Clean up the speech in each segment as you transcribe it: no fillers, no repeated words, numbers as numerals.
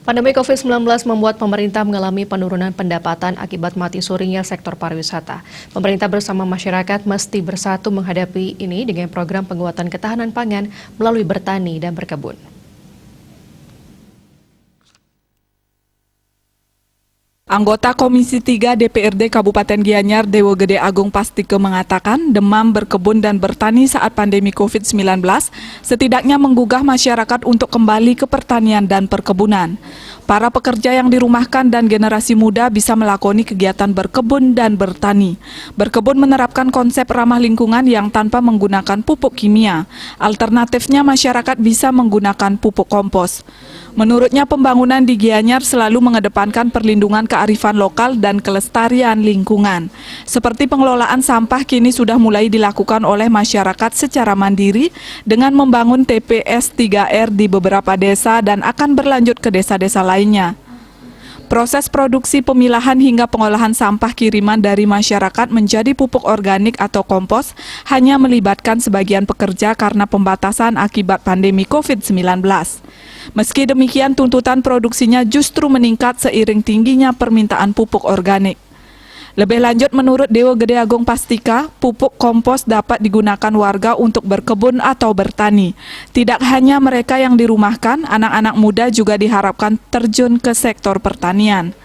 Pandemi COVID-19 membuat pemerintah mengalami penurunan pendapatan akibat mati surinya sektor pariwisata. Pemerintah bersama masyarakat mesti bersatu menghadapi ini dengan program penguatan ketahanan pangan melalui bertani dan berkebun. Anggota Komisi 3 DPRD Kabupaten Gianyar Dewo Gede Agung Pastike mengatakan demam berkebun dan bertani saat pandemi COVID-19 setidaknya menggugah masyarakat untuk kembali ke pertanian dan perkebunan. Para pekerja yang dirumahkan dan generasi muda bisa melakoni kegiatan berkebun dan bertani. Berkebun menerapkan konsep ramah lingkungan yang tanpa menggunakan pupuk kimia. Alternatifnya masyarakat bisa menggunakan pupuk kompos. Menurutnya pembangunan di Gianyar selalu mengedepankan perlindungan kearifan lokal dan kelestarian lingkungan. Seperti pengelolaan sampah kini sudah mulai dilakukan oleh masyarakat secara mandiri dengan membangun TPS 3R di beberapa desa dan akan berlanjut ke desa-desa lainnya. Proses produksi pemilahan hingga pengolahan sampah kiriman dari masyarakat menjadi pupuk organik atau kompos hanya melibatkan sebagian pekerja karena pembatasan akibat pandemi COVID-19. Meski demikian, tuntutan produksinya justru meningkat seiring tingginya permintaan pupuk organik. Lebih lanjut, menurut Dewo Gede Agung Pastike, pupuk kompos dapat digunakan warga untuk berkebun atau bertani. Tidak hanya mereka yang dirumahkan, anak-anak muda juga diharapkan terjun ke sektor pertanian.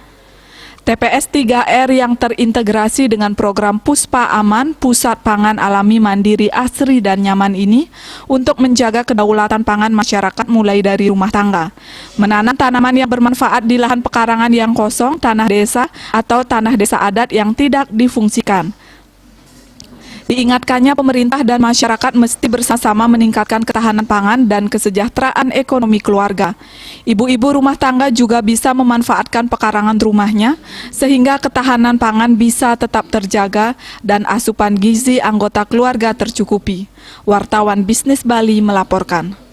TPS 3R yang terintegrasi dengan program Puspa Aman, Pusat Pangan Alami Mandiri Asri dan Nyaman ini untuk menjaga kedaulatan pangan masyarakat mulai dari rumah tangga. Menanam tanaman yang bermanfaat di lahan pekarangan yang kosong, tanah desa, atau tanah desa adat yang tidak difungsikan. Diingatkannya pemerintah dan masyarakat mesti bersama-sama meningkatkan ketahanan pangan dan kesejahteraan ekonomi keluarga. Ibu-ibu rumah tangga juga bisa memanfaatkan pekarangan rumahnya sehingga ketahanan pangan bisa tetap terjaga dan asupan gizi anggota keluarga tercukupi. Wartawan Bisnis Bali melaporkan.